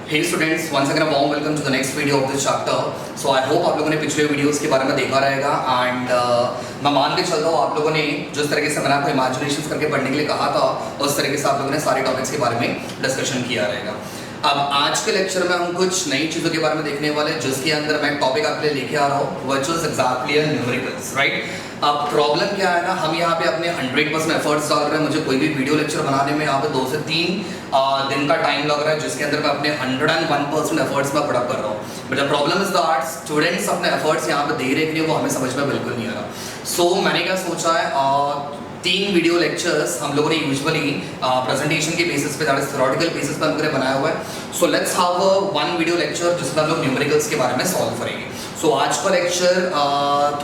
Hey students, once again warm welcome to the next video of this chapter. So I hope आप लोगों ने पिछले videos के बारे में देखा रहेगा एंड मैं मान के चलता हूँ आप लोगों ने जिस तरीके से मैंने आपको इमेजिनेशन करके पढ़ने के लिए कहा था उस तरीके से आप लोगों ने सारे टॉपिक्स के बारे में डिस्कशन किया रहेगा। अब आज के लेक्चर में हम कुछ नई चीज़ों के बारे में देखने वाले हैं जिसके अंदर मैं टॉपिक आपके लिए लेके आ रहा हूँ which is exactly numericals, right. अब प्रॉब्लम क्या है ना, हम यहाँ पे अपने 100% एफर्ट्स डाल रहे हैं। मुझे कोई भी वीडियो लेक्चर बनाने में यहाँ पे 2 से 3 दिन का टाइम लग रहा है जिसके अंदर मैं अपने 101% एफर्ट्स में पुटअप कर रहा हूँ। But the problem is that students अपने एफर्ट्स यहाँ पे दे रहे हैं वो हमें समझ में बिल्कुल नहीं आ रहा। सो मैंने क्या सोचा है 3 वीडियो लेक्चर्स हम लोगों ने यूजुअली प्रेजेंटेशन के बेसिस पे थ्योरेटिकल बेसिस पे हम लोगों ने बनाया हुआ है। So let's have one video lecture जिसमें हम लोग न्यूमेरिकल्स के बारे में सॉल्व करेंगे। सो आज का लेक्चर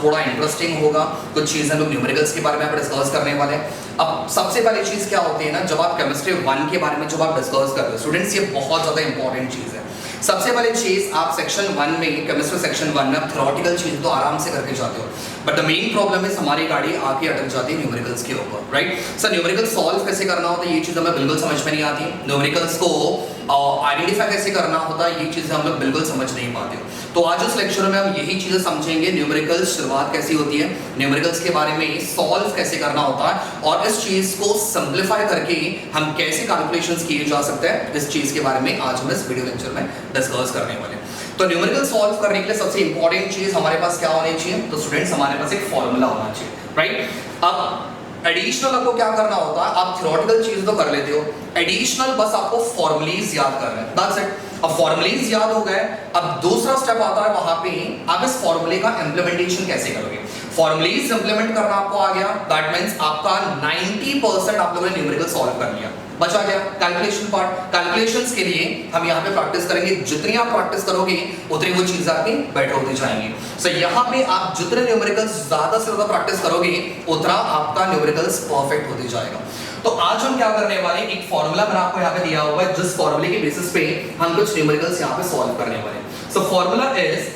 थोड़ा इंटरेस्टिंग होगा। कुछ चीज़ हम लोग न्यूमेरिकल्स के बारे में डिस्कस करने वाले हैं। अब सबसे पहली चीज़ क्या होती है ना, जब आप केमिस्ट्री 1 के बारे में जब आप डिस्कस करते हो स्टूडेंट्स, ये बहुत ज़्यादा इंपॉर्टेंट चीज़ है। सबसे पहले चीज़, आप सेक्शन 1 में केमिस्ट्री सेक्शन 1 में आप थ्योरेटिकल चीज़ तो आराम से करके जाते हो, बट द मेन प्रॉब्लम है हमारी गाड़ी आके अटक जाती है न्यूमेरिकल्स के ऊपर, राइट। सर न्यूमेरिकल सॉल्व कैसे करना होता है ये चीज़ हमें बिल्कुल समझ में नहीं आती। न्यूमेरिकल्स को आइडेंटिफाई कैसे करना होता है ये चीज़ें हम लोग बिल्कुल समझ नहीं पाते। तो आज इस लेक्चर में हम यही चीज़ें समझेंगे, न्यूमेरिकल्स शुरुआत कैसी होती है, न्यूमेरिकल्स के बारे में सॉल्व कैसे करना होता है और इस चीज़ को सिंप्लीफाई करके हम कैसे कैलकुलेशंस किए जा सकते हैं, इस चीज़ के बारे में आज हम इस वीडियो लेक्चर में डिस्कस करने वाले हैं। तो न्यूमेरिकल सॉल्व करने के लिए सबसे इंपॉर्टेंट चीज़ हमारे पास क्या होनी चाहिए, तो स्टूडेंट्स हमारे पास एक फॉर्मूला होना चाहिए, राइट। अब एडिशनल आपको क्या करना होता है, आप थ्योरेटिकल चीज तो कर लेते हो, एडिशनल बस आपको फॉर्मूलेज याद करना है, दैट्स इट। अब फॉर्मूलेज याद हो गए, अब दूसरा स्टेप आता है वहां पे आप इस फॉर्मूले का इंप्लीमेंटेशन कैसे करोगे। फॉर्मूलेज इंप्लीमेंट करना आपको आ गया, दैट मींस आपका 90% आप लोगों ने न्यूमेरिकल सॉल्व कर लिया, बचा गया कैलकुलेशन पार्ट। कैलकुलेशंस के लिए हम यहाँ पे प्रैक्टिस करेंगे, जितनी आप प्रैक्टिस करोगे उतनी वो चीज आपकी बेटर होती जाएंगी। सो यहाँ पे आप जितने न्यूमेरिकल्स ज्यादा से ज्यादा प्रैक्टिस करोगे उतना आपका न्यूमेरिकल्स परफेक्ट होते जाएगा। तो आज हम क्या करने वाले, एक फॉर्मूला मैंने आपको यहाँ पे दिया हुआ है जिस फॉर्मूले के बेसिस पे हम कुछ न्यूमेरिकल्स यहाँ पे सॉल्व करने वाले। So formula is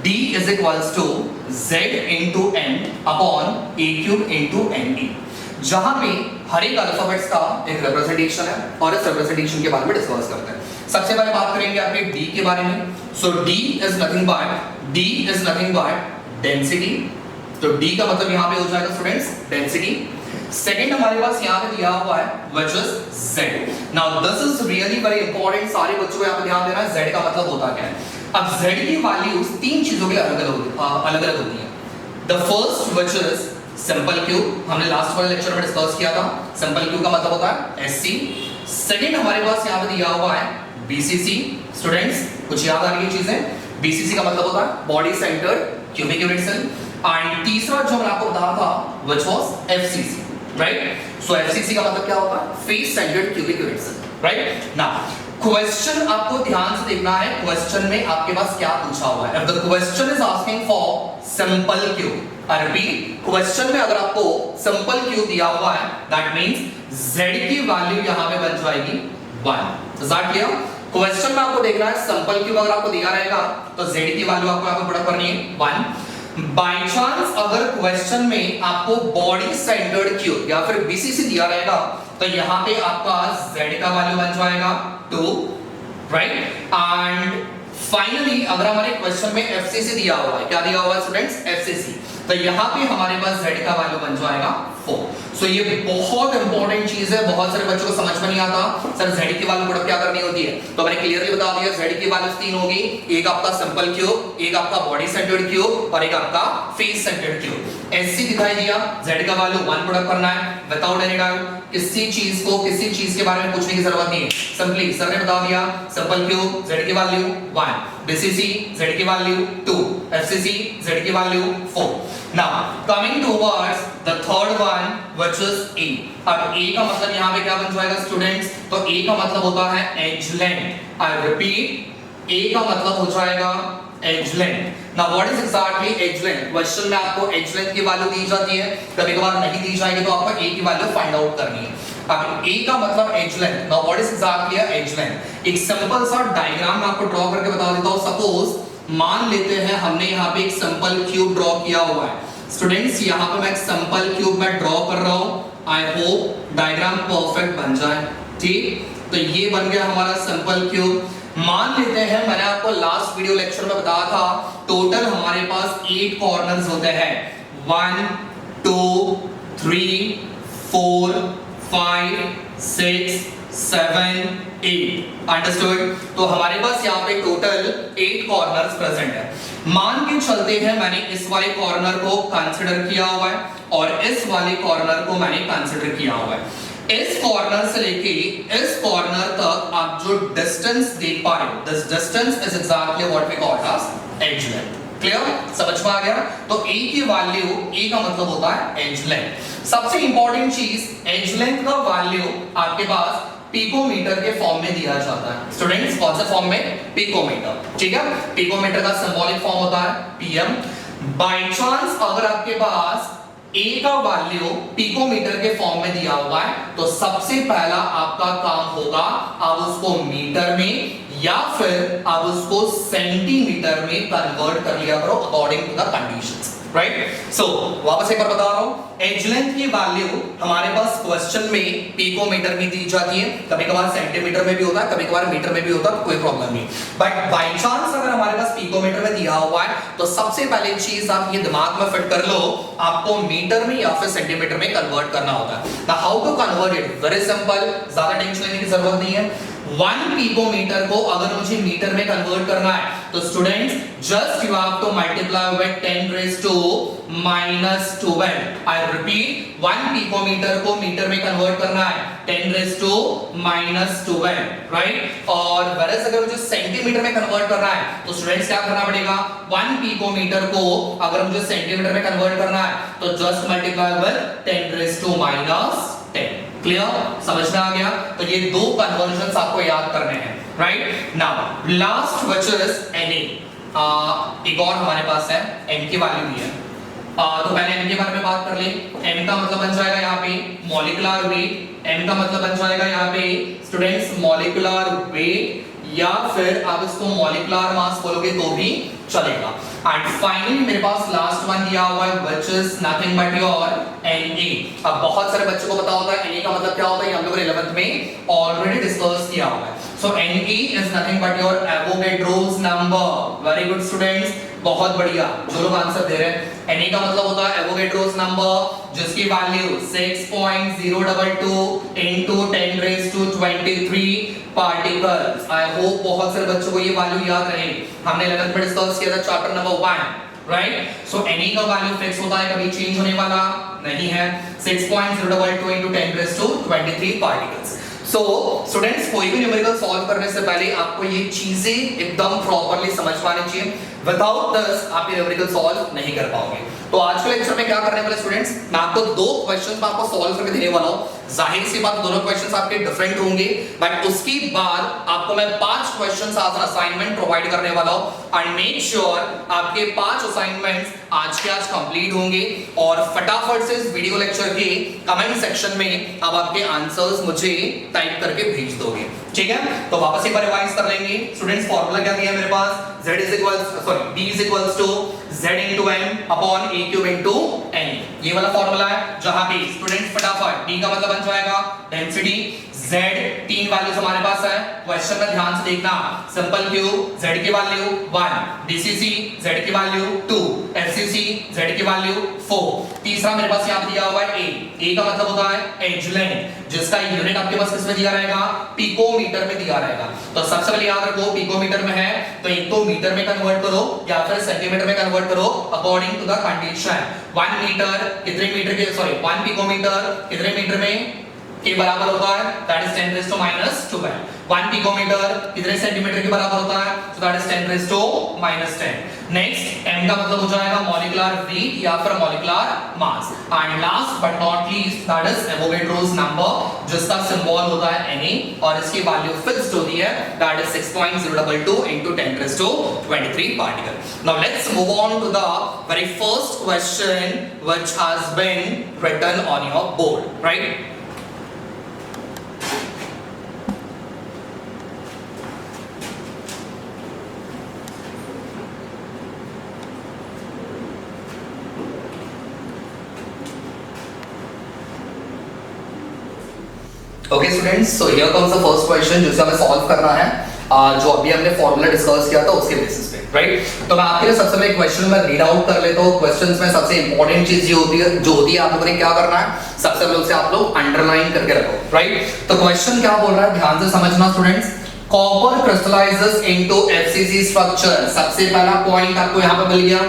d is equals to z into n upon a cube into nd, जहां पे हर एक अल्फाबेट्स का एक रिप्रेजेंटेशन है और इस रिप्रेजेंटेशन के बारे में डिस्कस करते हैं। सबसे पहले बात करेंगे आपके d के बारे में। सो d is nothing but density. तो d का मतलब यहां पे हो जाएगा स्टूडेंट्स डेंसिटी। सेकंड हमारे पास यहां पे दिया हुआ है which is z। Now this is really very important, सारे बच्चों को यहां पे ध्यान देना है z का मतलब होता क्या है। अब z की वैल्यूज 3 चीजों के लिए अलग-अलग होती हैं। The first which is simple cube, हमने लास्ट वाले लेक्चर में डिस्कस किया था। सिंपल क्यूब का मतलब होता है SC। सेकंड हमारे पास यहां पे दिया हुआ है BCC। स्टूडेंट्स कुछ याद आ रही है चीजें, BCC का मतलब होता है body centred cubic unit cell. And तीसरा जो मैंने आपको बताया था which was FCC, right. So FCC का मतलब क्या होता है, face centred cubic unit cell, right. Now question आपको ध्यान से देखना है, क्वेश्चन में आपके पास क्या पूछा हुआ है। If the question is asking for simple cube, I repeat, question में अगर आपको सिंपल क्यूब दिया हुआ है दैट मींस z की वैल्यू यहां पे बन जाएगी 1। Is that clear? क्वेश्चन में आपको देखना है सिंपल क्यूब अगर आपको दिया रहेगा तो z की वैल्यू आपको यहां पे पुट करनी है 1। बाय चांस अगर क्वेश्चन में आपको बॉडी सेंटर्ड क्यूब या फिर BCC दिया रहेगा तो यहां पे आपका z का वैल्यू बन जाएगा 2, राइट। एंड फाइनली अगर हमारे क्वेश्चन में FCC दिया हुआ है, क्या दिया हुआ है स्टूडेंट्स, FCC, तो यहां पे हमारे पास z का वैल्यू बन जाएगा 4। सो ये बहुत इंपॉर्टेंट चीज है, बहुत सारे बच्चों को समझ में नहीं आता सर z की वैल्यू पुट क्या करनी होती है। तो मैंने क्लियरली बता दिया z की वैल्यू 3 होगी, एक आपका सिंपल क्यूब, एक आपका बॉडी सेंटर्ड क्यूब और एक आपका फेस सेंटर्ड क्यूब। SC दिखाई दिया, z का वैल्यू 1 पुट करना है विदाउट एनी डाउट। किसी चीज के बारे में पूछने की जरूरत नहीं है, सिंपली सर ने बता दिया सिंपल क्यूब z की वैल्यू 1, BCC z की वैल्यू 2, FCC z की value 4। Now coming towards the third one which is A। अब A का मतलब यहाँ पे क्या बन जाएगा स्टूडेंट्स, तो A का मतलब होता है edge length. I repeat, A का मतलब हो जाएगा edge length. Now what is exactly edge length? Question में आपको एज लेंथ की वैल्यू दी जाती है, कभी कभार नहीं दी जाएगी तो आपको A की वैल्यू फाइंड आउट करनी है। अब A का मतलब edge length. Now what is exactly edge length? एक सिंपल सा डायग्राम मैं आपको ड्रॉ करके बता देता हूं। सपोज मान लेते हैं हमने यहाँ पे एक सिंपल क्यूब ड्रॉ किया हुआ है। स्टूडेंट्स यहाँ पे मैं एक सिंपल क्यूब में ड्रॉ कर रहा हूँ, आई होप डायग्राम परफेक्ट बन जाए, ठीक। तो ये बन गया हमारा सिंपल क्यूब। मान लेते हैं, मैंने आपको लास्ट वीडियो लेक्चर में बताया था, टोटल हमारे पास 8 कॉर्नर्स होते हैं, 1 2 3 4 5 6 7 8, अंडरस्टूड। तो हमारे पास यहाँ पे टोटल 8 कॉर्नर्स प्रेजेंट है। मान के चलते हैं मैंने इस वाले कॉर्नर को कंसिडर किया हुआ है और इस वाले कॉर्नर को मैंने कंसिडर किया हुआ है। इस कॉर्नर से लेके इस कॉर्नर तक आप जो डिस्टेंस देख पा रहे हो, this distance is exactly what we call edge edge length. Clear, समझ में आ गया? तो ए की वैल्यू, ए का मतलब होता है एज लेंथ। सबसे इंपॉर्टेंट चीज, एज लेंथ का वैल्यू आपके पास पिकोमीटर के फॉर्म में दिया जाता है। स्टूडेंट्स, कौन से फॉर्म में? पिकोमीटर, ठीक है। पिकोमीटर का सिंबॉलिक फॉर्म होता है पीएम। बाय चांस अगर आपके पास ए का वैल्यू पिकोमीटर के फॉर्म में दिया हुआ है तो सबसे पहला आपका काम होगा, आप उसको मीटर में या फिर आप उसको सेंटीमीटर में कन्वर्ट कर लिया करो according to the conditions, right. So वापस एक बार बता रहा हूं, एज लेंथ की वैल्यू हमारे पास क्वेश्चन में पिकोमीटर में दी जाती है, कभी कभार सेंटीमीटर में भी होता है, कभी कभार मीटर में भी होता है, तो कोई प्रॉब्लम नहीं। बट बाय चांस अगर हमारे पास पिकोमीटर में दिया हुआ है तो सबसे पहले चीज आप ये दिमाग में फिट कर लो, आपको मीटर में या फिर सेंटीमीटर में कन्वर्ट करना होता है। Now how to convert it? Very simple, ज्यादा टेंशन लेने की जरूरत नहीं है। 1 पिकोमीटर को अगर मुझे मीटर में कन्वर्ट करना है तो students just you have to multiply with 10 raise to -12। I repeat, 1 picometre को मीटर में कन्वर्ट करना है 10 रेज़ टू -12, राइट। और वैसे अगर मुझे सेंटीमीटर में कन्वर्ट करना है तो स्टूडेंट्स क्या करना पड़ेगा? 1 पिकोमीटर को अगर मुझे सेंटीमीटर में कन्वर्ट करना है तो just multiply with 10 raise to -10। Clear, समझ में आ गया? तो ये दो कन्वर्जन्स आपको याद करने हैं, right. Now last which is Na। एक और हमारे पास है, m की वैल्यू भी है। तो पहले m के बारे में बात कर ले। m का मतलब बन जाएगा यहाँ पे मॉलिक्यूलर वेट, m का मतलब बन जाएगा यहाँ पे स्टूडेंट्स मॉलिक्यूलर वेट, या फिर आप इसको मॉलिक्यूलर मास बोलोगे तो भी चलेगा। एंड फाइनली मेरे पास लास्ट वन दिया हुआ है which is nothing but your Na। अब बहुत सारे बच्चों को पता होता है Na का मतलब क्या होता है, हम लोगों ने 11th में ऑलरेडी डिस्कस किया हुआ है। सो Na is nothing but your Avogadro's number. Very good students, बहुत बढ़िया जो लोग आंसर दे रहे हैं। Na का मतलब होता है एवोगैड्रोस नंबर, जिसकी value 6.022 into 10 raised to 23 particles. I hope बहुत सारे बच्चों को ये वैल्यू याद रहे। हमने 11th में डिस्कस किया था चैप्टर नंबर 1, राइट। सो Na का वैल्यू फिक्स होता है, कभी चेंज होने वाला नहीं है। 6.022 into 10 raised to 23 particles. So students, कोई भी न्यूमेरिकल सॉल्व करने से पहले आपको ये चीजें एकदम प्रॉपर्ली समझ पानी चाहिए। विदाउट दिस आप ये न्यूमेरिकल सॉल्व नहीं कर पाओगे। तो आज के लेक्चर में क्या करने वाले स्टूडेंट्स, मैं आपको दो क्वेश्चंस आपको सॉल्व करके देने वाला हूं। जाहिर सी बात दोनों क्वेश्चंस आपके डिफरेंट होंगे, बट उसके बाद आपको मैं 5 क्वेश्चंस आज असाइनमेंट प्रोवाइड करने वाला हूं। एंड मेक श्योर आपके 5 असाइनमेंट्स आज के आज कंप्लीट होंगे और फटाफट से इस वीडियो लेक्चर के कमेंट सेक्शन में आप आपके आंसर्स मुझे टाइप करके भेज दोगे, ठीक है। तो वापस एक बार रिवाइज कर लेंगे स्टूडेंट्स। फॉर्मूला क्या दिया है मेरे पास, b is equals to z into m upon a cube into n। ये वाला फॉर्मूला है जहां पे स्टूडेंट्स फटाफट d का मतलब बन जाएगा डेंसिटी, z 3 वैल्यूज हमारे पास है। क्वेश्चन में ध्यान से देखना, सिंपल q z की वैल्यू 1, dcc z की वैल्यू 2, fcc z की वैल्यू 4। तीसरा मेरे पास यहां दिया हुआ है a का मतलब होता है एज लेंथ, जिसका यूनिट आपके पास किसमें दिया रहेगा? पिकोमीटर में दिया रहेगा। तो सबसे पहले याद रखो पिकोमीटर में है तो एक तो मीटर में कन्वर्ट करो या फिर सेंटीमीटर में कन्वर्ट करो according to the condition. 1 metre कितने मीटर के, सॉरी 1 पिकोमीटर कितने मीटर में के बराबर होता है? That is 10 raised to -12। 1 picometre कितने सेंटीमीटर के बराबर होता है? So that is 10 raised to -10। Next m का मतलब हो जाएगा मॉलिक्यूलर वेट या फिर molecular mass. And last but not least that is Avogadro's number, जिसका सिंबल होता है Na और इसकी वैल्यू फिक्स्ड होती है, that is 6.022 into 10 raised to 23 particle. Now let's move on to the very first question which has been written on your board, right? Okay students, so here comes the first question जिसे हमें solve करना है। जो अभी हमने formula discuss किया था उसके बेसिस पे, राइट। तो मैं आपके लिए सबसे पहले क्वेश्चन में रीड आउट कर लेता हूँ। क्वेश्चंस में सबसे इंपॉर्टेंट चीज जो होती है आप लोगों ने क्या करना है, सबसे पहले उसे आप लोग अंडरलाइन करके रखो, राइट। तो क्वेश्चन क्या बोल रहा है, ध्यान से समझना students. Copper crystallises into FCC structure, सबसे पहला पॉइंट आपको यहाँ पे मिल गया,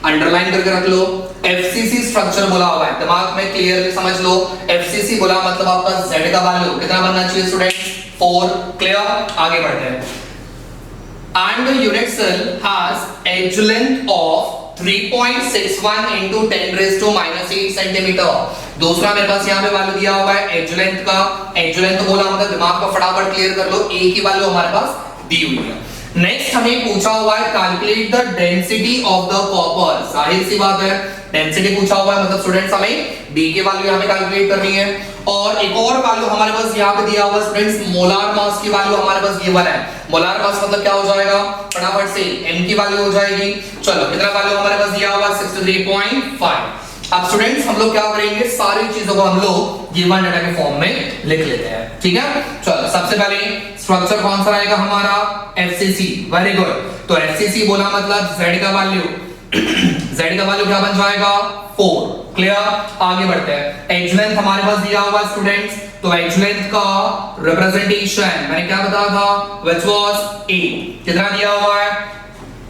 अंडरलाइन करके रख लो। एफसीसी स्ट्रक्चर बोला हुआ है, दिमाग में क्लियरली समझ लो। एफसीसी बोला मतलब आपका Z का वैल्यू कितना बनना चाहिए स्टूडेंट्स, 4, क्लियर। आगे बढ़ते हैं। And the unit cell has edge length of 3.61 into 10 raised to minus 8 centimetre. दूसरा मेरे पास यहाँ पे वैल्यू दिया हुआ है एज लेंथ का। एज लेंथ बोला मतलब दिमाग को फटाफट क्लियर कर लो, ए की वैल्यू हमारे पास दी हुई है। नेक्स्ट हमें पूछा हुआ है calculate the density of the copper, जाहिर सी बात है डेंसिटी पूछा हुआ है मतलब स्टूडेंट्स हमें डी की वैल्यू हमें कैलकुलेट करनी है। और एक और वैल्यू हमारे पास यहाँ पे दिया हुआ है स्टूडेंट्स, मोलार मास की वैल्यू हमारे पास गिवन है। मोलार मास मतलब क्या हो जाएगा, फटाफट से m की वैल्यू हो जाएगी। चलो कितना वैल्यू हमारे पास दिया हुआ है, 63.5। अब स्टूडेंट्स हम लोग क्या करेंगे, सारी चीजों को हम लोग गिवन डाटा के फॉर्म में लिख लेते हैं, ठीक है। चलो सबसे पहले स्ट्रक्चर कौन सा रहेगा हमारा, एफसीसी, वेरी गुड। तो एफसीसी बोला मतलब z का वैल्यू z का वैल्यू क्या बन जाएगा, 4, क्लियर। आगे बढ़ते हैं। एज लेंथ हमारे पास दिया हुआ स्टूडेंट्स, तो एज लेंथ का रिप्रेजेंटेशन मैंने क्या बताया था, व्हिच वाज 8, कितना दिया हुआ है,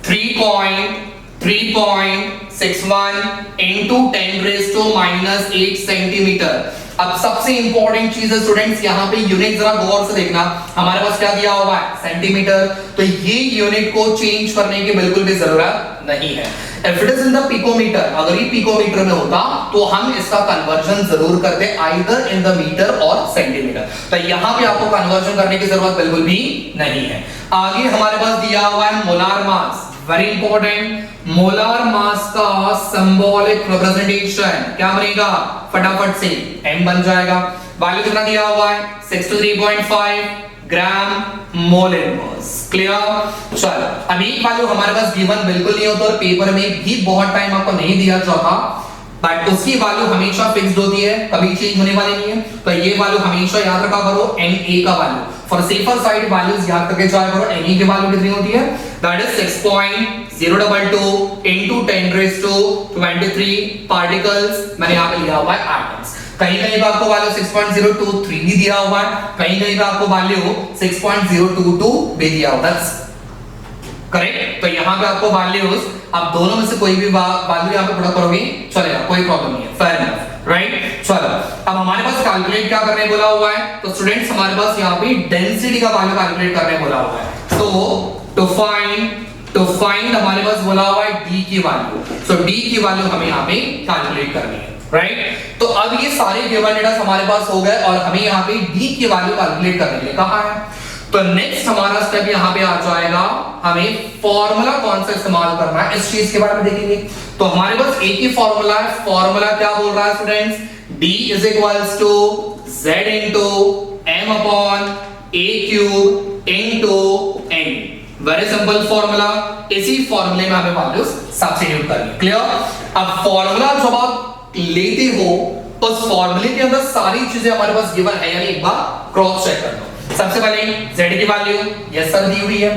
3.61 into 10 raised to minus 8 centimetre. अब सबसे इंपॉर्टेंट चीज है स्टूडेंट्स, यहाँ पे यूनिट जरा गौर से देखना, हमारे पास क्या दिया हुआ है, सेंटीमीटर। तो ये यूनिट को चेंज करने की बिल्कुल भी जरूरत नहीं है। If it is in the picometre, अगर ये पिकोमीटर में होता तो हम इसका कन्वर्जन जरूर करते, आइदर इन द मीटर और सेंटीमीटर। तो यहाँ पे आपको कन्वर्जन करने की जरूरत बिल्कुल भी नहीं है। आगे हमारे पास दिया हुआ है molar mass, very important. Molar mass का सिंबॉलिक रिप्रेजेंटेशन क्या बनेगा, फटाफट से m बन जाएगा। वैल्यू कितना दिया हुआ है, 63.5 ग्राम मोल इनवर्स, क्लियर। चलो अब एक वैल्यू हमारे पास गिवन बिल्कुल नहीं होता और पेपर में भी बहुत टाइम आपको नहीं दिया जाता, बट उसकी वैल्यू हमेशा फिक्स्ड होती है, कभी चेंज होने वाली नहीं है। तो ये वैल्यू हमेशा याद रखा करो, Na का value. For safer side values याद करके जाया करो, Na की वैल्यू कितनी होती है, that is 6.022 into 10 raised to 23 particles, मैंने यहाँ पे लिया हुआ है एटम्स। कहीं कहीं पे आपको वैल्यू 6.023 भी दिया हुआ है, कहीं कहीं पे आपको वैल्यू 6.022 भी दिया हुआ है, करेक्ट। तो यहाँ पे आपको वैल्यूज आप दोनों में से कोई भी वैल्यू यहाँ पे पुट करोगे चलेगा, कोई प्रॉब्लम नहीं है, फेयर इनफ, राइट। चलो अब हमारे पास कैलकुलेट क्या करने बोला हुआ है, तो स्टूडेंट्स हमारे पास यहाँ पे डेंसिटी का वैल्यू कैलकुलेट करने बोला हुआ है। तो टू फाइंड हमारे पास बोला हुआ है d की वैल्यू, सो d की वैल्यू हमें यहाँ पे कैलकुलेट करनी है, राइट। तो अब ये सारे गिवन डेटा हमारे पास हो गए और हमें यहाँ पे d की वैल्यू कैलकुलेट करने के लिए कहा है। तो नेक्स्ट हमारा स्टेप यहाँ पे आ जाएगा, हमें फॉर्मूला कौन सा इस्तेमाल करना है इस चीज के बारे में देखेंगे। तो हमारे पास एक ही फॉर्मूला है, फॉर्मूला क्या बोल रहा है students, d is equals to z into m upon a cube into n, very simple formula. इसी फॉर्मूले में हमें वैल्यूज सब्स्टिट्यूट करनी, क्लियर। अब फॉर्मूला जब आप लेते हो उस फॉर्मूले के अंदर सारी चीजें हमारे पास गिवन है, यानी एक बार क्रॉस चेक कर लो। सबसे पहले z की वैल्यू यस सर दी हुई है,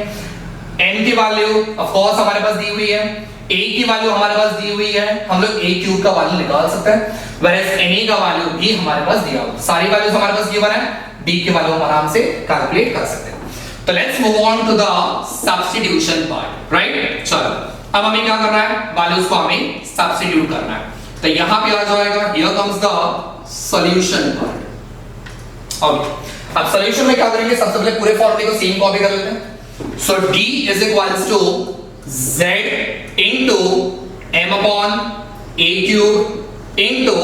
n की वैल्यू ऑफ कोर्स हमारे पास दी हुई है, a की वैल्यू हमारे पास दी हुई है, हम लोग a क्यूब का वैल्यू निकाल सकते हैं, whereas na का वैल्यू भी हमारे पास दिया हुआ, सारी वैल्यूज हमारे पास गिवन है, d की वैल्यू हम आराम से कैलकुलेट कर सकते हैं। तो let's move on to the substitution part, right. चलो अब हमें क्या करना है, वैल्यूज को हमें सब्स्टिट्यूट करना है। तो यहां पे आ जाएगा, here comes the solution part. Okay अब सॉल्यूशन में क्या करेंगे, सबसे पहले पूरे फॉर्मूले को सेम कॉपी कर लेते हैं। सो d is equals to z into m upon a cube into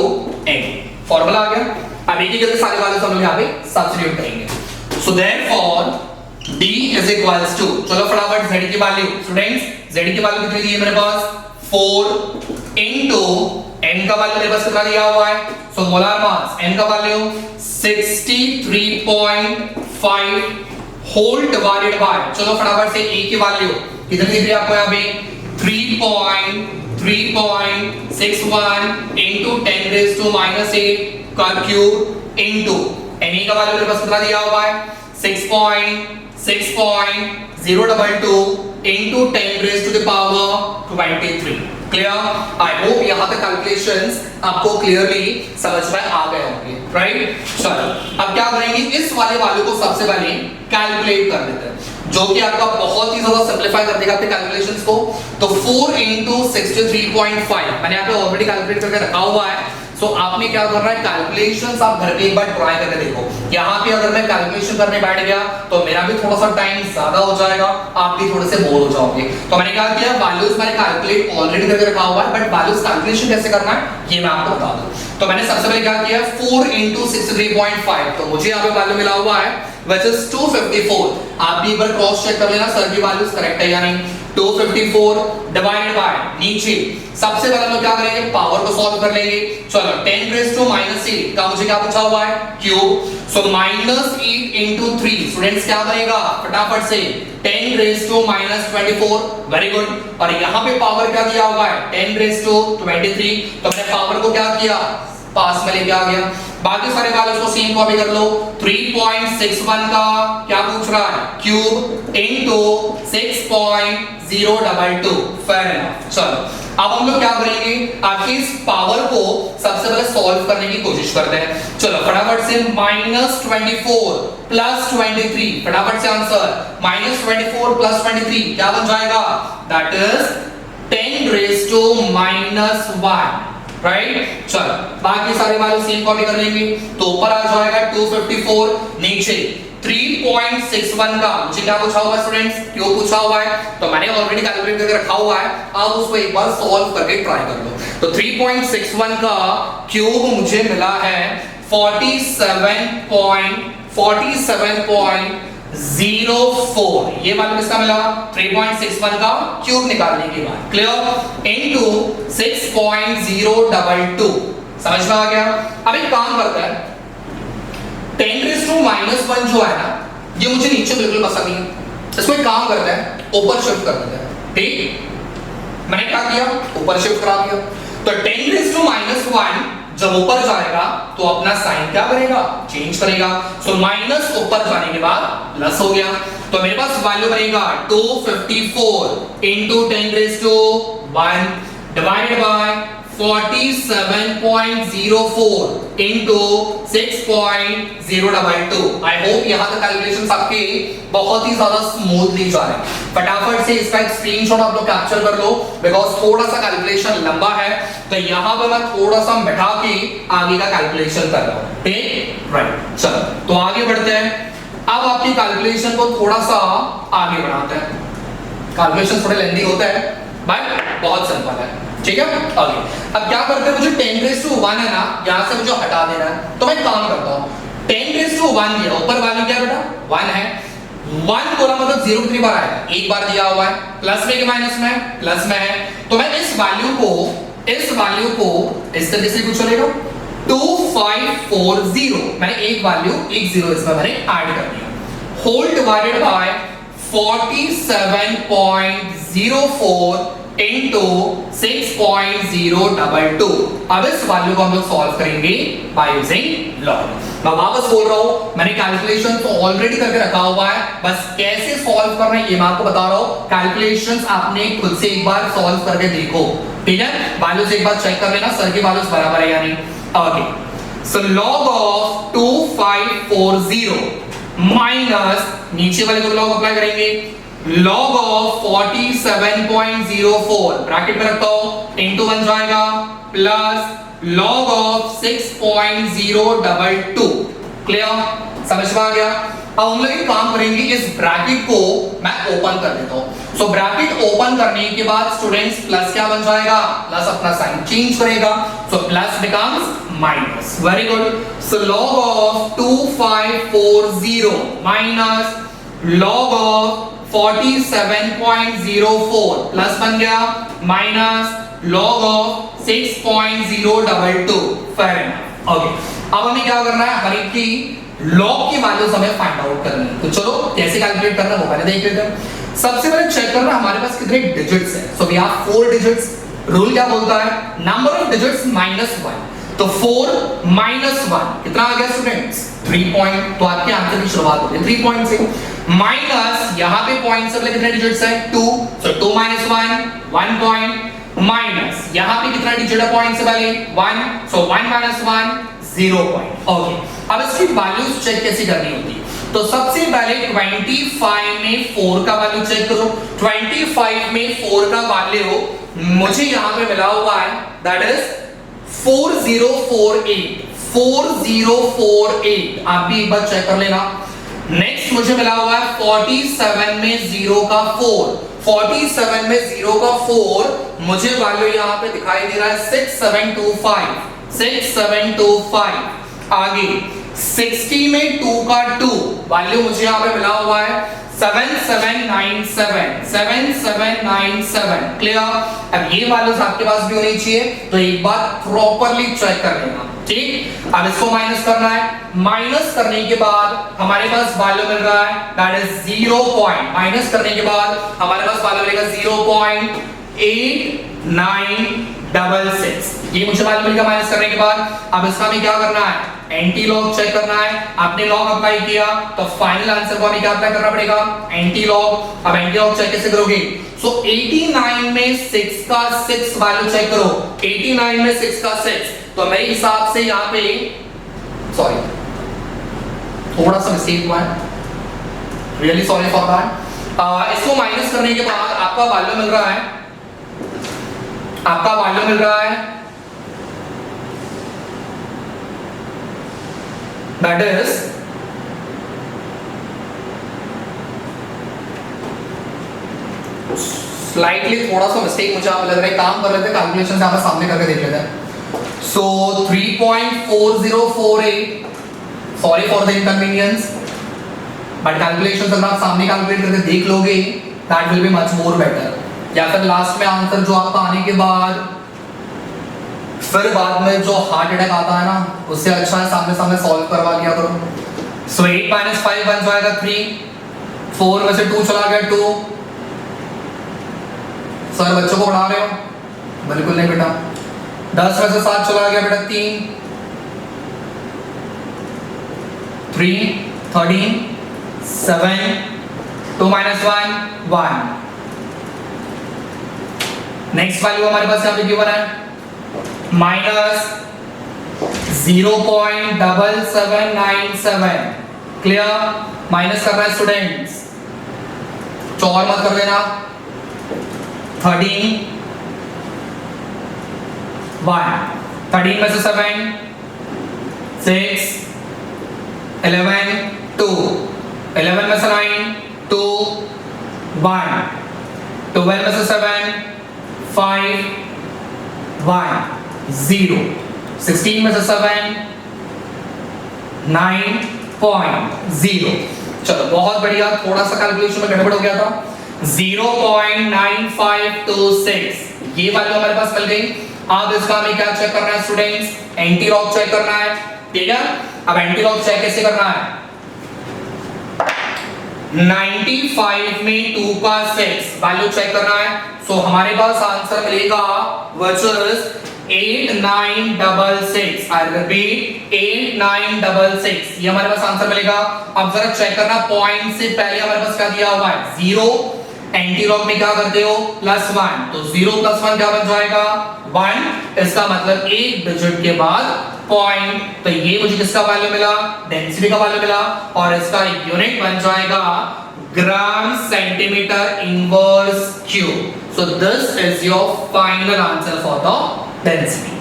n, formula आ गया। अब एक एक करके सारे वैल्यूज हम लोग यहाँ पे सब्स्टिट्यूट करेंगे। So therefore d is equals to, चलो फटाफट z की वैल्यू, स्टूडेंट्स z की वैल्यू कितनी दी है मेरे पास, 4 into n का वैल्यू मेरे पास कितना दिया हुआ है, सो मोलार मास n का वैल्यू 63.5 होल डिवाइडेड बाय, चलो फटाफट से a की वैल्यू कितनी दिख रही है आपको यहाँ पे, 3.61 into 10 raised to minus 8 का क्यूब into na का वैल्यू मेरे पास कितना दिया हुआ है, 6.022 6.022 into 10 raised to the power 23. Clear? I hope यहाँ तक कैलकुलेशंस आपको क्लियरली समझ में आ गए होंगे, राइट? चलो अब क्या करेंगे, इस वाले वैल्यू को सबसे पहले कैलकुलेट कर लेते हैं, जो कि आपका बहुत ही ज्यादा सिंपलीफाई कर देगा आपके कैलकुलेशंस को। तो 4 into 63.5 मैंने यहाँ पे ऑलरेडी कैलकुलेट करके रखा हुआ है। तो आपने क्या करना है, कैलकुलेशंस आप घर पे एक बार ट्राई करके देखो। यहाँ पे अगर मैं कैलकुलेशन करने बैठ गया तो मेरा भी थोड़ा सा टाइम ज्यादा हो जाएगा, आप भी थोड़े से बोर हो जाओगे। तो मैंने क्या किया, वैल्यूज मैंने कैलकुलेट ऑलरेडी करके रखा हुआ है, बट वैल्यूज कैलकुलेशन कैसे करना है ये मैं आपको बता दूं। तो मैंने सबसे पहले क्या किया, 4 into 63.5, तो मुझे यहाँ पे वैल्यू मिला हुआ है which is 254। आप भी एक बार क्रॉस चेक कर लेना सर की वैल्यूज करेक्ट है या नहीं। 254 डिवाइडेड बाय नीचे सबसे पहले हम क्या करेंगे, पावर को सॉल्व कर लेंगे। चलो 10 raised to -8 का मुझे क्या पूछा हुआ है, क्यूब। सो -8 into 3 स्टूडेंट्स क्या बनेगा फटाफट से, 10 raised to -24। Very good. और यहाँ पे पावर क्या दिया हुआ है, 10 raised to 23। तो मैंने पावर को क्या किया, पास में लेके आ गया। बाकी सारे वैल्यूज को सेम कॉपी कर लो। 3.61 का क्या पूछ रहा है, क्यूब इनटू 6.022। Fair enough. चलो अब हम लोग क्या करेंगे, आपकी इस पावर को सबसे पहले सॉल्व करने की कोशिश करते हैं। चलो फटाफट से -24 प्लस 23, फटाफट से आंसर -24 प्लस 23 क्या बन जाएगा, that is 10 raised to -1, right? चलो बाकी सारे वैल्यू सेम कॉपी कर लेंगे। तो ऊपर आ जाएगा 254, नीचे 3.61 का मुझे क्या पूछा हुआ है स्टूडेंट्स, क्यों पूछा हुआ है, तो मैंने ऑलरेडी कैलकुलेट करके रखा हुआ है, आप उसको एक बार सॉल्व करके ट्राई कर लो। तो 3.61 का क्यूब मुझे मिला है 47.04। ये वाला किसका मिला, 3.61 का क्यूब निकालने के बाद, क्लियर, इनटू 6.022। समझ में आ गया? अब एक काम करते हैं, 10 raised to -1 जो है ना, ये मुझे नीचे बिल्कुल पसंद नहीं है। इसको एक काम करते हैं, ऊपर शिफ्ट कर देते हैं। ठीक, मैंने क्या किया, ऊपर शिफ्ट करा दिया। तो 10 raised to -1 जब ऊपर जाएगा तो अपना साइन क्या करेगा, चेंज करेगा। सो माइनस ऊपर जाने के बाद प्लस हो गया। तो मेरे पास वैल्यू बनेगा 254 into 10 raised to 1 divided by 47.04 into 6.022। I hope यहाँ तक कैलकुलेशंस आपके बहुत ही ज्यादा स्मूथली जा रहे हैं। फटाफट से इसका एक स्क्रीनशॉट आप लोग कैप्चर कर लो, बिकॉज थोड़ा सा कैलकुलेशन लंबा है, तो यहाँ पे मैं थोड़ा सा बैठा के आगे का कैलकुलेशन कर रहा हूँ। ठीक, राइट। चलो तो आगे बढ़ते हैं। अब आपकी कैलकुलेशन को थोड़ा सा आगे बढ़ाते हैं। कैलकुलेशन थोड़े लेंथी होता है बट बहुत सिंपल है, ठीक है। आगे अब क्या करते हैं, मुझे 10 raised to 1 है ना, यहाँ से मुझे हटा देना है। तो मैं काम करता हूँ, 10 raised to 1 दिया, ऊपर वैल्यू क्या बेटा 1 है। 1 बोला मतलब 0 कितनी बार आएगा, एक बार दिया हुआ है, प्लस में कि माइनस में, प्लस में है। तो मैं इस वैल्यू को इस तरीके से कुछ चलेगा 2540, मैंने एक वैल्यू एक जीरो इसमें मैंने ऐड कर दिया, होल डिवाइडेड बाय 47.04 into 6.022। अब इस वैल्यू को हम लोग सॉल्व करेंगे बाय यूजिंग लॉग। मैं वापस बोल रहा हूं, मैंने कैलकुलेशन तो ऑलरेडी करके रखा हुआ है, बस कैसे सॉल्व करना है ये मैं आपको बता रहा हूं। कैलकुलेशंस आपने खुद से एक बार सॉल्व करके देखो, ठीक है। वैल्यूज एक बार चेक कर लेना, सर की वैल्यूज बराबर है या नहीं। Okay, so log of 2540 minus नीचे वाले को लॉग अप्लाई करेंगे, log ऑफ 47.04 ब्रैकेट में रखता हूं, इनटू बन जाएगा प्लस log ऑफ 6.022। क्लियर, समझ में आ गया? अब हम लोग एक काम करेंगे, इस ब्रैकेट को मैं ओपन कर देता हूं। सो ब्रैकेट ओपन करने के बाद स्टूडेंट्स प्लस क्या बन जाएगा, प्लस अपना साइन चेंज करेगा, so plus becomes minus. Very good. So log of 2540 minus log of 47.04 plus बन गया minus log of 6.022। Fair enough. Okay, अब हमें क्या करना है, हर एक की log की वैल्यूज हमें फाइंड आउट करनी है। तो चलो कैसे कैलकुलेट करना वो पहले देख लेते हैं। सबसे पहले चेक करना हमारे पास कितने डिजिट्स हैं। So we have 4 digits. Rule क्या बोलता है, नंबर ऑफ डिजिट्स -1। तो 4 - 1 कितना आ गया स्टूडेंट्स, 3 पॉइंट। तो आपके आंसर की शुरुआत होगी 3 पॉइंट से। माइनस यहाँ पे पॉइंट से पहले कितने डिजिट्स है 2, सो 2 minus 1 पॉइंट, माइनस यहाँ पे कितना डिजिट है पॉइंट से पहले 1, सो 1 minus 1 0 पॉइंट। ओके, अब इसकी वैल्यूज चेक कैसे करनी होती है? तो सबसे पहले 25 में 4 का वैल्यू चेक करो। 25 में 4 का वैल्यू मुझे यहाँ पे मिला हुआ है, दैट इज 4048, 4048। आप भी एक बार चेक कर लेना। नेक्स्ट मुझे मिला हुआ है 47 में 0 का 4, 47 में 0 का 4 मुझे वैल्यू यहाँ पे दिखाई दे रहा है 6725, 6725। आगे 60 में 2 का 2 वैल्यू मुझे यहाँ पे मिला हुआ है 7797, 7797। क्लियर? अब ये वैल्यूज आपके पास भी होनी चाहिए, तो एक बार प्रॉपर्ली चेक कर लेना। ठीक, अब इसको माइनस करना है। माइनस करने के बाद हमारे पास वैल्यू मिल रहा है दैट इज 0 पॉइंट, माइनस करने के बाद हमारे पास वैल्यू मिलेगा 0.8966। ये मुझे वैल्यू मिल गया माइनस करने के बाद। अब इसका हमें क्या करना है? एंटी लॉग चेक करना है। आपने लॉग अप्लाई किया तो फाइनल आंसर को हमें क्या अप्लाई करना पड़ेगा? Anti log. अब एंटी लॉग चेक कैसे करोगे? सो 89 में 6 का 6 वैल्यू चेक करो। 89 में 6 का 6, तो मेरे हिसाब से यहाँ पे सॉरी थोड़ा सा मिस्टेक हुआ है, रियली सॉरी फॉर दैट। इसको माइनस करने के बाद आपका वैल्यू मिल रहा है, आपका वैल्यू मिल रहा है दैट इज स्लाइटली थोड़ा सा मिस्टेक मुझे आप लग रहा है, काम कर रहे थे कैलकुलेशन से, आप सामने करके देख लेते हैं। सो 3.4048, sorry for the inconvenience, but calculation अगर आप सामने कैलकुलेट करके देख लोगे that will be much more better. या फिर लास्ट में आंसर जो आपका आने के बाद फिर बाद में जो हार्ट अटैक आता है ना, उससे अच्छा है सामने सामने सॉल्व करवा लिया करो। सो 8 minus 5 बन जाएगा 3, 4 में से 2 चला गया 2। सर बच्चों को पढ़ा रहे हो? बिल्कुल नहीं बेटा। 10 में से 7 चला गया बेटा 3, 3, 13, 7, 2 minus 1 1। नेक्स्ट वैल्यू हमारे पास यहाँ पे गिवन है माइनस 0.7797। क्लियर? माइनस कर रहा है स्टूडेंट्स, चौर मत कर देना। 13 1, 13 में से 7 6, 11 2, 11 में से 9 2 1, 12 में से 7 5 1 0, 16 में से 7 9.0। चलो बहुत बढ़िया, थोड़ा सा कैलकुलेशन में गड़बड़ हो गया था। 0.9526 ये वैल्यू हमारे पास मिल गई। अब इसका हमें क्या चेक करना है स्टूडेंट्स? एंटी लॉग चेक करना है। ठीक है, अब एंटी लॉग चेक कैसे करना है? 95 में 2 का 6 वैल्यू चेक करना है। सो हमारे पास आंसर मिलेगा व्हिच इज 8966। आई रिपीट 8966, ये हमारे पास आंसर मिलेगा। अब जरा चेक करना, पॉइंट से पहले हमारे पास क्या दिया हुआ है? 0। एंटी लॉग में क्या करते हो? +1, तो 0 + 1 क्या बन जाएगा? 1। इसका मतलब एक डिजिट के बाद पॉइंट, तो ये मुझे किसका वैल्यू मिला? डेंसिटी का वैल्यू मिला, और इसका यूनिट बन जाएगा gram centimetre inverse cube. So this is your final answer for the density.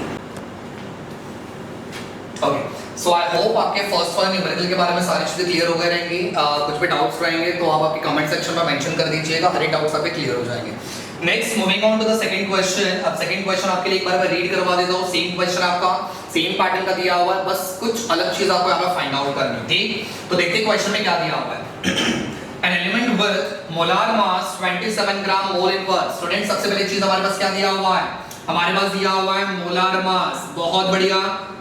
Okay, so I hope आपके फर्स्ट वाले न्यूमेरिकल के बारे में सारी चीजें क्लियर हो गए रहेंगी। कुछ भी डाउट्स रहेंगे तो आप आपके कमेंट सेक्शन में मेंशन कर दीजिएगा, हर एक डाउट्स आपके क्लियर हो जाएंगे। Next moving on to the second question. अब सेकंड क्वेश्चन आपके लिए एक बार मैं रीड करवा देता हूं। सेम क्वेश्चन आपका सेम पैटर्न का दिया हुआ है, बस कुछ अलग चीज आपको यहां पे फाइंड आउट करनी है। ठीक, तो देखते हैं क्वेश्चन में क्या दिया हुआ है। An element with molar mass 27 gram mole inverse. Student सबसे पहली चीज हमारे पास क्या दिया हुआ है? हमारे पास दिया हुआ है मोलार मास। बहुत बढ़िया,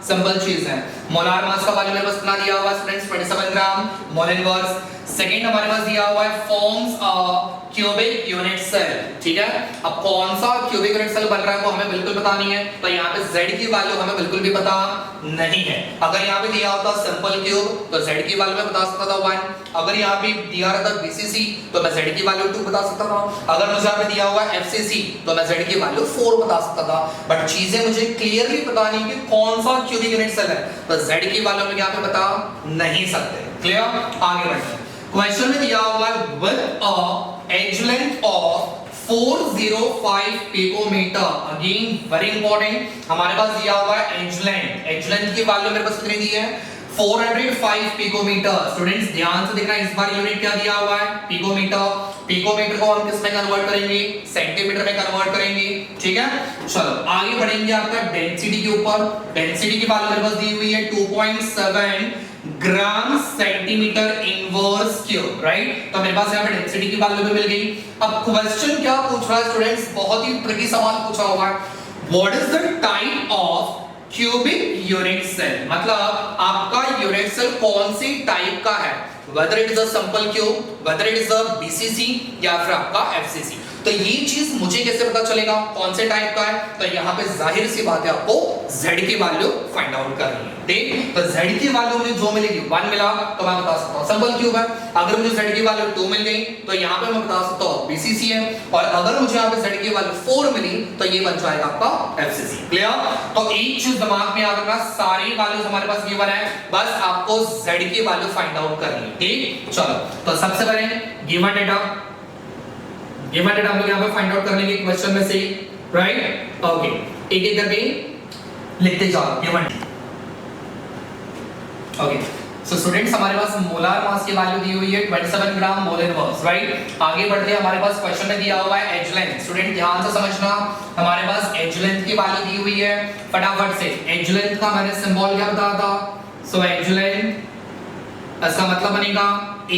सिंपल चीज है। मोलार मास का वैल्यू मेरे पास कितना दिया हुआ है students? 27 gram mole inverse. Second हमारे पास दिया हुआ है forms a cubic unit cell. ठीक है। अब कौन सा क्यूबिक यूनिट सेल बन रहा है वो हमें बिल्कुल पता नहीं है, तो यहाँ पे z की वैल्यू हमें बिल्कुल भी पता नहीं है। अगर यहाँ पे दिया होता सिंपल क्यूब तो z की वैल्यू मैं बता सकता था 1, अगर यहाँ पे दिया रहता BCC तो मैं z की वैल्यू 2 बता सकता था, अगर मुझे यहाँ पे दिया हुआ FCC तो मैं z की वैल्यू 4 बता सकता था। बट चीजें मुझे क्लियरली पता नहीं कि कौन सा क्यूबिक यूनिट सेल है, तो z की वैल्यू हम यहाँ पे बता नहीं सकते। क्लियर, आगे बढ़ते हैं। क्वेश्चन में दिया हुआ है with a edge length of 405 picometre, again very important, हमारे पास दिया हुआ है एज लेंथ की वैल्यू मेरे पास कितनी दी है 405 पिकोमीटर। स्टूडेंट्स ध्यान से देखना, इस बार यूनिट क्या दिया हुआ है पिकोमीटर को हम किस में कन्वर्ट करेंगे, सेंटीमीटर में कन्वर्ट करेंगे, ठीक है। चलो आगे बढ़ेंगे आपका डेंसिटी के ऊपर। डेंसिटी की वैल्यू मेरे पास दी हुई है 2.7 gram centimetre inverse cube, right. तो मेरे पास यहाँ पे डेंसिटी की वैल्यू भी मिल गई। अब क्वेश्चन क्या पूछ रहा है स्टूडेंट्स, बहुत ही ट्रिकी सवाल पूछा हुआ है, what is the type of cubic unit cell, मतलब आपका यूनिट सेल कौन सी टाइप का है, whether it is a simple cube, whether it is a BCC या फिर आपका FCC। तो ये चीज मुझे कैसे पता चलेगा कौन से टाइप का है, तो यहाँ पे जाहिर सी बात है आपको Z की वैल्यू फाइंड आउट करनी है, ठीक। तो Z की वैल्यू मुझे जो मिलेगी 1 मिला तो मैं बता सकता हूँ सिंपल क्यूब है, अगर मुझे Z की वैल्यू 2 मिल गई तो यहाँ पे मैं बता सकता हूँ BCC है, और अगर मुझे यहाँ पे Z की वैल्यू 4 मिली तो ये बन जाएगा आपका FCC। क्लियर, तो एक चीज दिमाग में याद रखना, सारी वैल्यूज हमारे पास गिवन है, बस आपको Z की वैल्यू फाइंड आउट करनी है, ठीक। चलो तो सबसे पहले गिवन डेटा हम लोग यहाँ पे फाइंड आउट कर लेंगे क्वेश्चन में से, राइट। ओके, एक एक करके लिखते जाओ गिवन। ओके, सो स्टूडेंट्स हमारे पास मोलार मास की वैल्यू दी हुई है 27 ग्राम मोल इनवर्स, राइट। आगे बढ़ते हैं, हमारे पास क्वेश्चन में दिया हुआ है एज लेंथ। स्टूडेंट ध्यान से समझना, हमारे पास एज लेंथ की वैल्यू दी हुई है, फटाफट से एज लेंथ का मैंने सिंबल क्या बताया था, सो एज लेंथ इसका मतलब बनेगा A।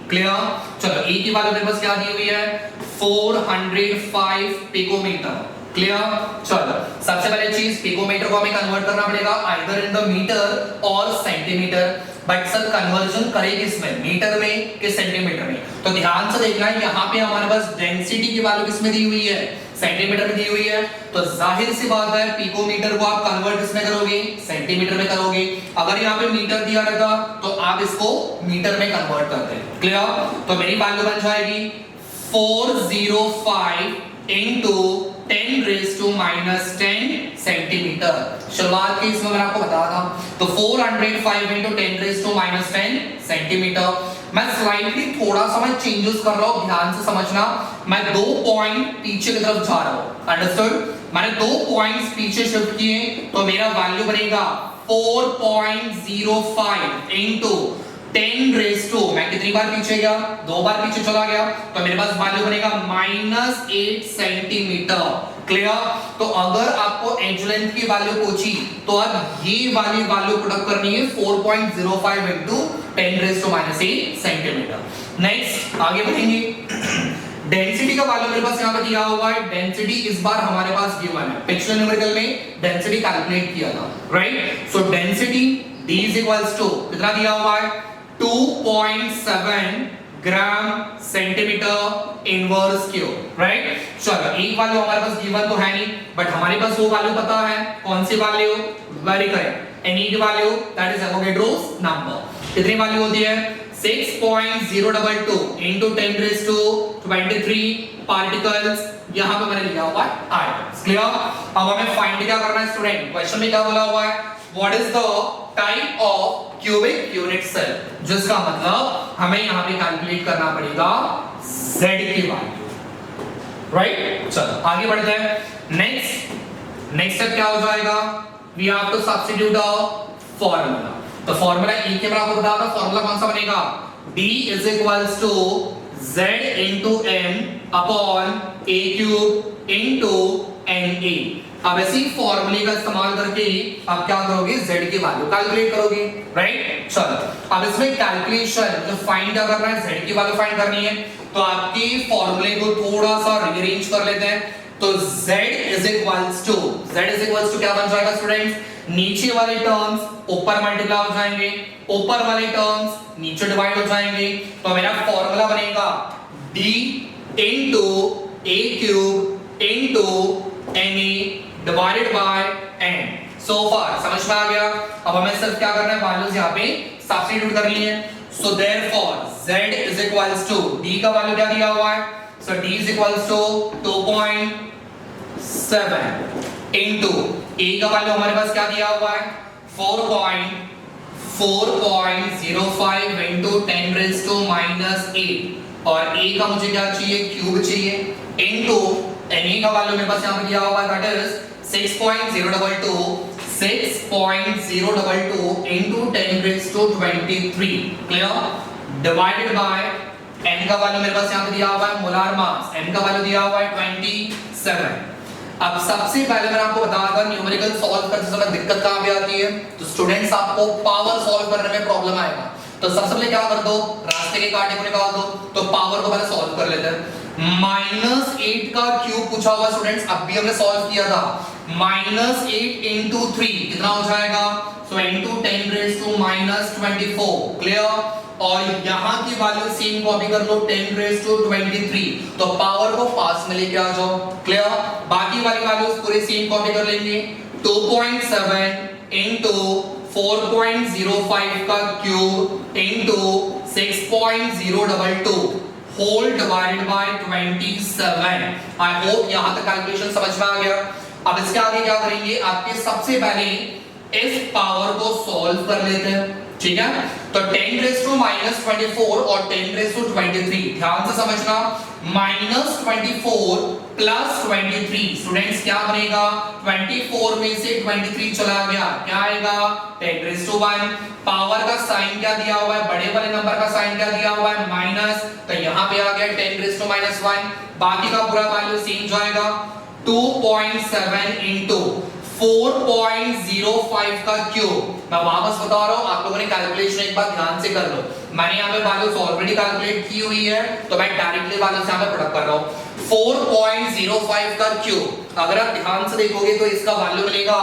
क्लियर, चलो A की वैल्यू मेरे पास क्या दी हुई है 405 पिकोमीटर। क्लियर, चलो सबसे पहले चीज पिकोमीटर को हमें कन्वर्ट करना पड़ेगा आइदर इन द मीटर और सेंटीमीटर, बट सर कन्वर्जन करें किसमें, मीटर में कि सेंटीमीटर में। तो ध्यान से देखना है, यहाँ पे हमारे पास डेंसिटी की वैल्यू किसमें दी हुई है, सेंटीमीटर में दी हुई है, तो जाहिर सी बात है पिकोमीटर को आप कन्वर्ट किसमें करोगे, सेंटीमीटर में करोगे। अगर यहाँ पे मीटर दिया रहता तो आप इसको मीटर में कन्वर्ट करते। क्लियर, तो मेरी वैल्यू बन जाएगी 405 into 10 raised to minus 10 centimetre. शुरुआत के इसमें मैंने आपको बताया था, तो 405 into 10 raised to minus 10 centimetre. मैं स्लाइडली थोड़ा सा मैं चेंजेस कर रहा हूं, ध्यान से समझना, मैं 2 पॉइंट पीछे की तरफ जा रहा हूं, अंडरस्टूड। मैंने 2 पॉइंट्स पीछे शिफ्ट किए तो मेरा वैल्यू बनेगा 4.05 into 10 रेज़ टू, मैं कितनी बार पीछे गया, 2 बार पीछे चला गया, तो मेरे पास वैल्यू बनेगा -8 सेंटीमीटर। क्लियर, तो अगर आपको एज लेंथ की वैल्यू पूछी तो अब ये वाली वैल्यू पुट अप करनी है 4.05 into 10 raise to -8 centimetre. Next आगे बढ़ेंगे, डेंसिटी का वैल्यू मेरे पास यहाँ पे दिया हुआ है, डेंसिटी इस बार हमारे पास गिवन है, पिछले न्यूमेरिकल में डेंसिटी कैलकुलेट किया था, right. So density D is equals to कितना दिया हुआ है 2.7 gram centimetre inverse cube, right. चलो एक वैल्यू हमारे पास गिवन तो है नहीं, बट हमारे पास वो वैल्यू पता है, कौन सी वैल्यू, वेरी करेक्ट, Ne की value that is Avogadro's number. कितनी वैल्यू होती है 6.022 into 10 raised to 23 पार्टिकल्स, यहां पे मैंने लिखा हुआ है आयतन। क्लियर, अब हमें फाइंड क्या करना है स्टूडेंट, क्वेश्चन में क्या बोला हुआ है, what is the type of cubic unit cell, जिसका मतलब हमें यहां पे कैलकुलेट करना पड़ेगा Z की वैल्यू, राइट। चलो आगे बढ़ते हैं, नेक्स्ट स्टेप क्या हो जाएगा, we have to substitute a formula. तो फार्मूला E के मैं आपको बताया था, फार्मूला कौन सा बनेगा, D is equals to Z into M upon A cube into NA। अब ऐसी फॉर्मूले का इस्तेमाल करके आप क्या करोगे, Z की वैल्यू कैलकुलेट करोगे, राइट। चलो अब इसमें कैलकुलेशन जो फाइंड क्या करना है, Z की वैल्यू फाइंड करनी है, तो आपके फॉर्मूले को थोड़ा सा रीअरेंज कर लेते हैं। तो Z is equals to क्या बन जाएगा स्टूडेंट्स, नीचे वाले टर्म्स ऊपर मल्टीप्लाई हो जाएंगे, ऊपर वाले टर्म्स नीचे डिवाइड हो जाएंगे, तो मेरा फॉर्मूला बनेगा D into a cube into na divided by n. So far समझ में आ गया? अब हमें सिर्फ क्या करना है, वैल्यूज यहाँ पे सब्स्टिट्यूट करनी है. So therefore z is equals to d का वैल्यू क्या दिया हुआ है, so d is equals to 2.7 into a का वैल्यू हमारे पास क्या दिया हुआ है 4.05 into 10 raised to minus 8 और a का मुझे क्या चाहिए, क्यूब चाहिए, into na का वैल्यू मेरे पास यहाँ पे दिया हुआ है that is 6.022 into 10 raised to 23 clear divided by m का वैल्यू मेरे पास यहाँ पे दिया हुआ है मोलार मास, m का वैल्यू दिया हुआ है 27. अब सबसे पहले मैंने आपको बताया था न्यूमेरिकल सॉल्व करते समय दिक्कत कहाँ पे आती है, तो स्टूडेंट्स आपको पावर सॉल्व करने में प्रॉब्लम आएगा. तो सबसे पहले क्या कर दो, रास्ते के कांटे को निकाल दो. तो पावर को पहले सॉल्व कर लेते हैं. -8 का क्यूब पूछा हुआ स्टूडेंट्स, अब भी हमने सॉल्व किया था. -8 into 3 कितना हो जाएगा, सो into 10 raised to -24 क्लियर. और यहाँ की वैल्यू सेम कॉपी कर लो 10 raised to 23. तो पावर को पास में लेके आ जाओ क्लियर. बाकी वाली वैल्यूज पूरे सेम कॉपी कर लेंगे. 2.7 into 4.05 का cube into 6.022 whole divided by 27. I hope यहाँ तक कैलकुलेशन समझ में आ गया. अब इसके आगे क्या करेंगे, आपके सबसे पहले इस पावर को सॉल्व कर लेते हैं, ठीक है. तो 10 raised to -24 और 10 raised to 23 ध्यान से समझना. -24 प्लस 23 स्टूडेंट्स क्या बनेगा, 24 में से 23 चला गया, क्या आएगा 10 raised to 1. पावर का साइन क्या दिया हुआ है, बड़े वाले नंबर का साइन क्या दिया हुआ है माइनस, तो यहाँ पे आ गया 10 raised to -1. बाकी का पूरा वैल्यू सेम जाएगा. 2.7 into 4.05 का क्यूब. मैं वापस बता रहा हूं, आप लोगों ने कैलकुलेशन एक बार ध्यान से कर लो. मैंने यहाँ पे वैल्यूज ऑलरेडी कैलकुलेट की हुई है, तो मैं डायरेक्टली वैल्यूज यहाँ पे पुट कर रहा हूं. 4.05 का क्यूब अगर आप ध्यान से देखोगे तो इसका वैल्यू मिलेगा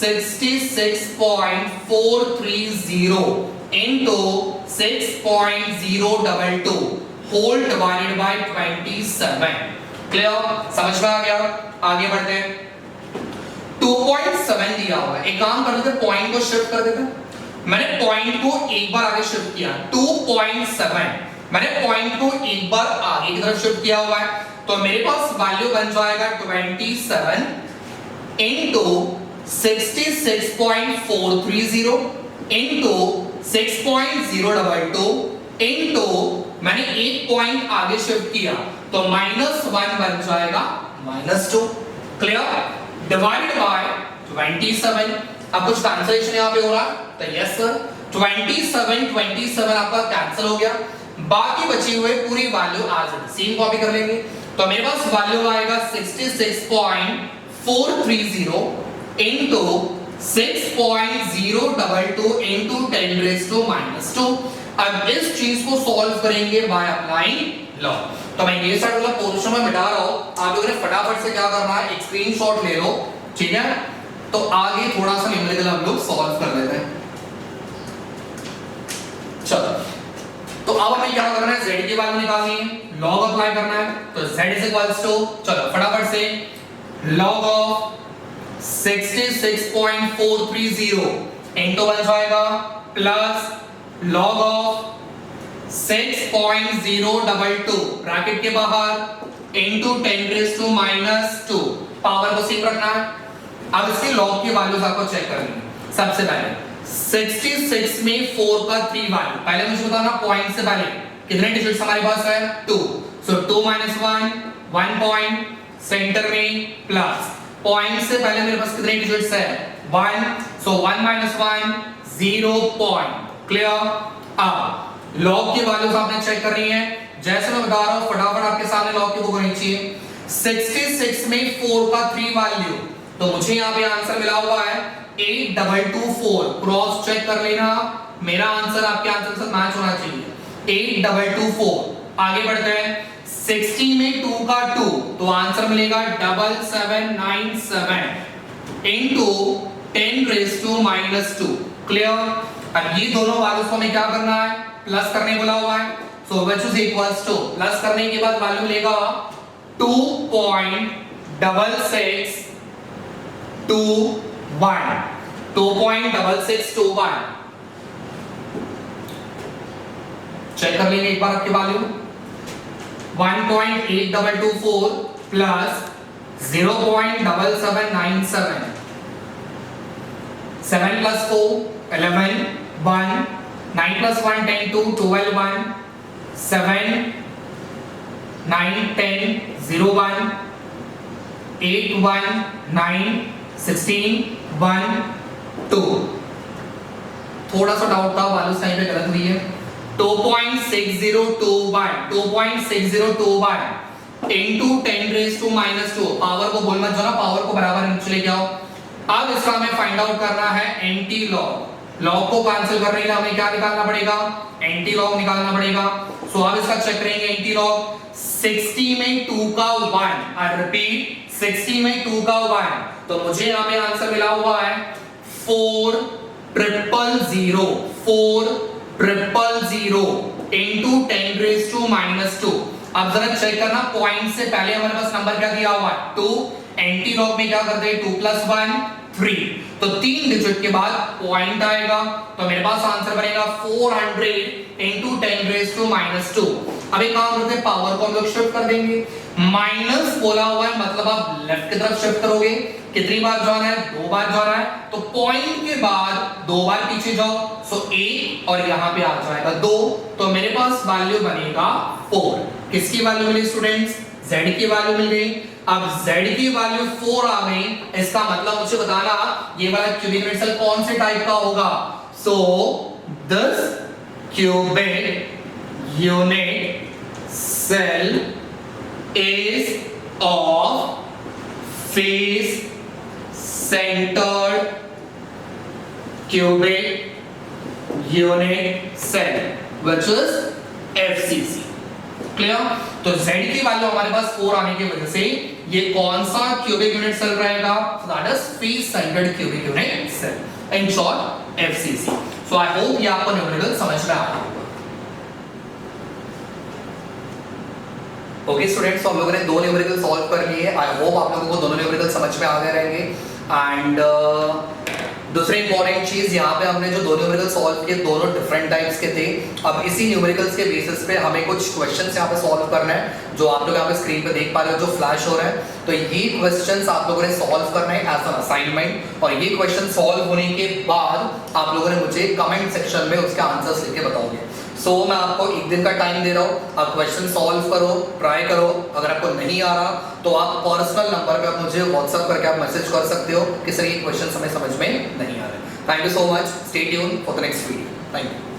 66.430 into 6.022 whole divided by 27. Clear, समझ में आ गया. आगे बढ़ते हैं. 2.7 दिया हुआ है, एक काम कर लेते हैं, पॉइंट को शिफ्ट कर देते हैं. मैंने पॉइंट को एक बार आगे शिफ्ट किया 2.7. मैंने पॉइंट को एक बार आगे की तरफ शिफ्ट किया हुआ है, तो मेरे पास वैल्यू बन जाएगा 27 into 66.430 into 6.022 into मैंने एक पॉइंट आगे शिफ्ट किया तो -1 बन जाएगा -2 क्लियर डिवाइडेड बाय 27. अब कुछ कैंसिलेशन यहां पे हो रहा है, तो यस सर 27 आपका कैंसिल हो गया. बाकी बची हुए पूरी वैल्यू आज सेम कॉपी कर लेंगे. तो मेरे पास वैल्यू आएगा 66.430 into 6.022 into 10 raised to -2. अब इस चीज को सॉल्व करेंगे बाय अप्लाइंग लॉ. तो मैं ये साइड वाला पोजीशन में मिटा रहा हूं, आप लोगों ने फटाफट से क्या करना है, एक स्क्रीनशॉट ले लो, ठीक है. तो आगे थोड़ा सा न्यूमेरिकल हम लोग सॉल्व कर लेते हैं. चलो, तो अब हमें क्या करना है, z की वैल्यू निकालनी है, log अप्लाई करना है. तो z इज इक्वल्स टू, चलो फटाफट से log ऑफ 66.430 इनटू बन जाएगा प्लस log ऑफ 6.022 ब्रैकेट के बाहर इनटू 10 raised to -2. पावर को सेम रखना है. अब इसके log की वैल्यूज आपको चेक करनी है. सबसे पहले 66 में 4 का 3 वैल्यू, पहले मुझे बताना पॉइंट से पहले कितने डिजिट्स हमारे पास है 2. सो 2 - 1 पॉइंट सेंटर में प्लस पॉइंट से पहले मेरे पास कितने डिजिट्स है 1. सो 1 - 1 0 पॉइंट क्लियर. अब log की वैल्यूज आपने चेक करनी है. जैसे मैं बता रहा हूं फटाफट आपके सामने log की बुक होनी चाहिए. 66 में 4 का 3 वैल्यू, तो मुझे यहाँ पे आंसर मिला हुआ है 8224. क्रॉस चेक कर लेना, मेरा आंसर आपके आंसर से मैच होना चाहिए 8224. आगे बढ़ते हैं. 60 में 2 का 2, तो आंसर मिलेगा 7797 into 10 raised to -2 क्लियर. अब ये दोनों वैल्यूज को हमें क्या करना है, प्लस करने बोला हुआ है. So which is equals to, plus करने के बाद वैल्यू मिलेगा 2.6621 चेक कर लेंगे एक बार आपकी वैल्यू 1.8224 प्लस 0.7797 7 plus 4 11 1 9 plus 1 10 2 12 1 7 9 10 0 1 8 1 9 16 1 2 थोड़ा सा डाउट था वालों साइन पे गलत हुई है 2.6021 into 10 raised to minus 2 power को बोल मत जाना पावर को बराबर नीचे लेके आओ अब इसका हमें फाइंड आउट करना है एंटी लॉग लॉग को कैंसिल करने के लिए हमें क्या निकालना पड़ेगा एंटी लॉग निकालना पड़ेगा सो अब इसका चेक करेंगे एंटी लॉग 60 में 2 का 1 आई रिपीट 60 में 2 का 1 तो मुझे यहां पे आंसर मिला हुआ है 4,000 into 10 raised to minus 2 अब जरा चेक करना पॉइंट से पहले हमारे पास नंबर क्या दिया हुआ है 2 एंटी लॉग में क्या करते हैं 2 plus 1 3 तो 3 डिजिट के बाद पॉइंट आएगा तो मेरे पास आंसर बनेगा 400 into 10 raised to minus 2 अब एक काम करते हैं पावर को हम लोग शिफ्ट कर देंगे माइनस बोला हुआ है मतलब आप लेफ्ट की तरफ शिफ्ट करोगे कितनी बार जाना है 2 बार जाना है तो पॉइंट के बाद 2 बार पीछे जाओ सो 1 और यहां पे आ जाएगा 2 तो मेरे पास वैल्यू बनेगा 4 किसकी वैल्यू मिली स्टूडेंट्स z की वैल्यू मिल गई अब z की वैल्यू 4 आ गई इसका मतलब मुझे बताना ये वाला क्यूबिक यूनिट सेल कौन से टाइप का होगा so this cubic unit cell is of face centered cubic unit cell which is FCC clear तो Z की वैल्यू हमारे पास 4 आने की वजह से ये कौन सा क्यूबिक यूनिट सेल रहेगा that is face centred cubic unit cell in short FCC so I hope ये आपको न्यूमेरिकल समझ में आया ओके स्टूडेंट्स तो हम लोगों ने 2 न्यूमेरिकल सॉल्व कर लिए आई होप आप लोगों को दोनों न्यूमेरिकल समझ में आ गए रहेंगे एंड दूसरी इंपॉर्टेंट चीज यहाँ पे हमने जो 2 न्यूमेरिकल सॉल्व किए दोनों डिफरेंट टाइप्स के थे अब इसी न्यूमेरिकल्स के बेसिस पे हमें कुछ क्वेश्चंस यहाँ पे सॉल्व करना है जो आप लोग यहाँ पे स्क्रीन पे देख पा रहे हो जो फ्लैश हो रहा है तो ये क्वेश्चंस आप लोगों ने सॉल्व करना है एज एन असाइनमेंट और ये क्वेश्चन सॉल्व होने के बाद आप लोगों ने मुझे कमेंट सेक्शन में उसके आंसर्स लिख के बताओगे सो मैं आपको 1 दिन का टाइम दे रहा हूँ आप क्वेश्चन सॉल्व करो ट्राई करो अगर आपको नहीं आ रहा तो आप पर्सनल नंबर पे आप मुझे व्हाट्सएप करके आप मैसेज कर सकते हो कि सर ये क्वेश्चन हमें समझ में नहीं आ रहे thank you so much stay tune for the next video thank you